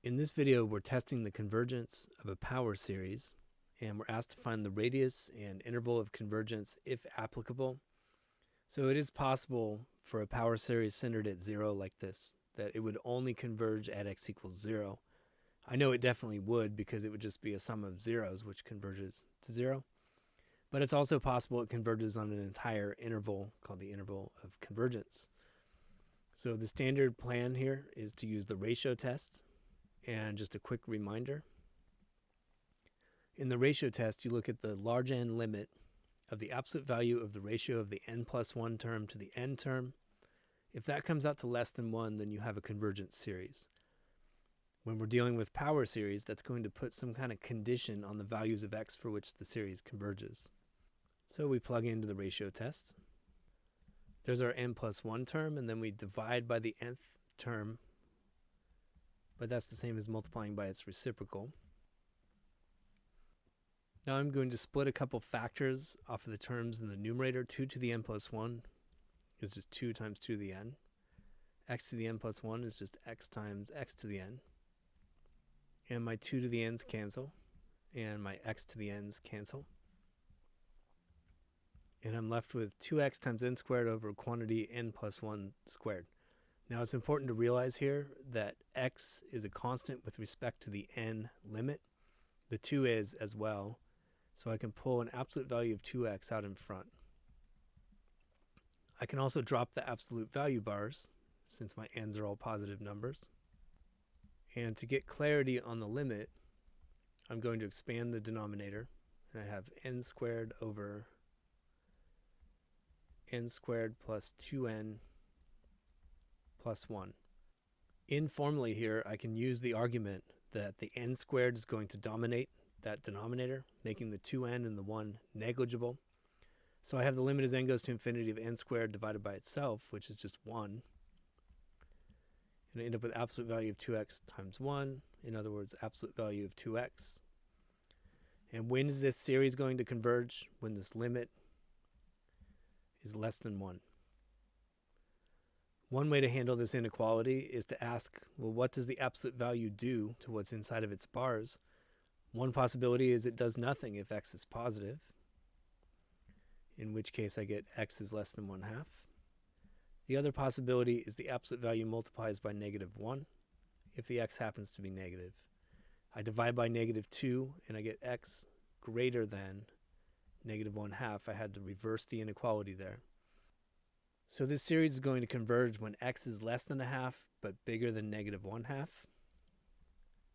In this video, we're testing the convergence of a power series, and we're asked to find the radius and interval of convergence if applicable. So it is possible for a power series centered at 0 like this, that it would only converge at x equals 0. I know it definitely would because it would just be a sum of zeros which converges to 0. But it's also possible it converges on an entire interval called the interval of convergence. So the standard plan here is to use the ratio test. And just a quick reminder, in the ratio test, you look at the large N limit of the absolute value of the ratio of the n plus 1 term to the n term. If that comes out to less than 1, then you have a convergent series. When we're dealing with power series, that's going to put some kind of condition on the values of x for which the series converges. So we plug into the ratio test. There's our n plus 1 term, and then we divide by the nth term, but that's the same as multiplying by its reciprocal. Now I'm going to split a couple factors off of the terms in the numerator. 2 to the n plus 1 is just 2 times 2 to the n. X to the n plus 1 is just x times x to the n. And my 2 to the n's cancel, and my x to the n's cancel. And I'm left with 2x times n squared over quantity n plus 1 squared. Now it's important to realize here that x is a constant with respect to the n limit. The 2 is as well, so I can pull an absolute value of 2x out in front. I can also drop the absolute value bars since my n's are all positive numbers. And to get clarity on the limit, I'm going to expand the denominator, and I have n squared over n squared plus 2n plus 1. Informally here, I can use the argument that the n squared is going to dominate that denominator, making the 2n and the 1 negligible. So I have the limit as n goes to infinity of n squared divided by itself, which is just 1. And I end up with absolute value of 2x times 1. In other words, absolute value of 2x. And when is this series going to converge? When this limit is less than 1. One way to handle this inequality is to ask, well, what does the absolute value do to what's inside of its bars? One possibility is it does nothing if x is positive, in which case I get x is less than 1/2. The other possibility is the absolute value multiplies by -1 if the x happens to be negative. I divide by -2 and I get x greater than -1/2. I had to reverse the inequality there. So this series is going to converge when x is less than 1/2 but bigger than -1/2.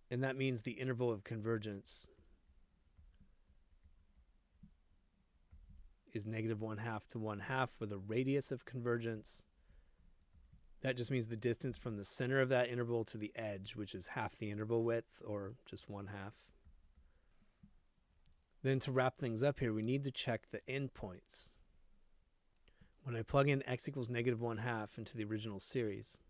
And that means the interval of convergence is -1/2 to 1/2 with a radius of convergence. That just means the distance from the center of that interval to the edge, which is half the interval width, or just 1/2. Then to wrap things up here, we need to check the endpoints. When I plug in x equals -1/2 into the original series,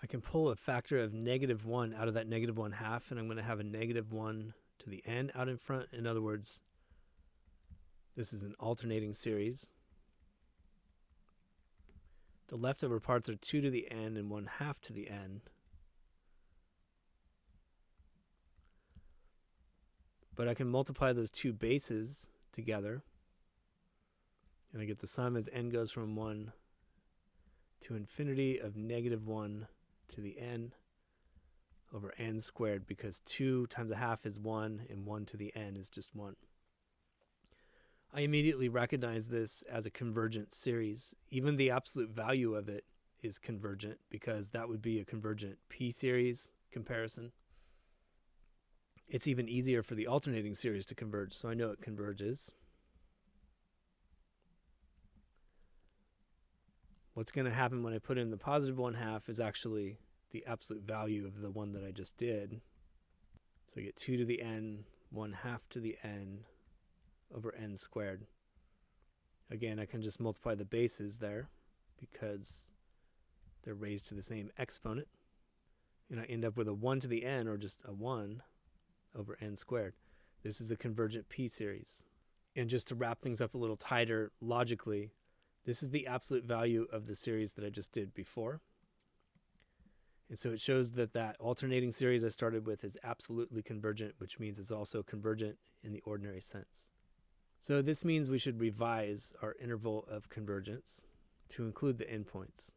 I can pull a factor of -1 out of that -1/2, and I'm going to have a -1 to the n out in front. In other words, this is an alternating series. The leftover parts are 2 to the n and 1/2 to the n. But I can multiply those two bases together, and I get the sum as n goes from 1 to infinity of -1 to the n over n squared, because 2 times 1/2 is 1, and 1 to the n is just 1. I immediately recognize this as a convergent series. Even the absolute value of it is convergent, because that would be a convergent p-series comparison. It's even easier for the alternating series to converge, so I know it converges. What's going to happen when I put in the positive 1/2 is actually the absolute value of the one that I just did. So I get 2 to the n, 1/2 to the n over n squared. Again, I can just multiply the bases there because they're raised to the same exponent. And I end up with a 1 to the n, or just a 1 over n squared. This is a convergent p-series. And just to wrap things up a little tighter logically, this is the absolute value of the series that I just did before. And so it shows that that alternating series I started with is absolutely convergent, which means it's also convergent in the ordinary sense. So this means we should revise our interval of convergence to include the endpoints.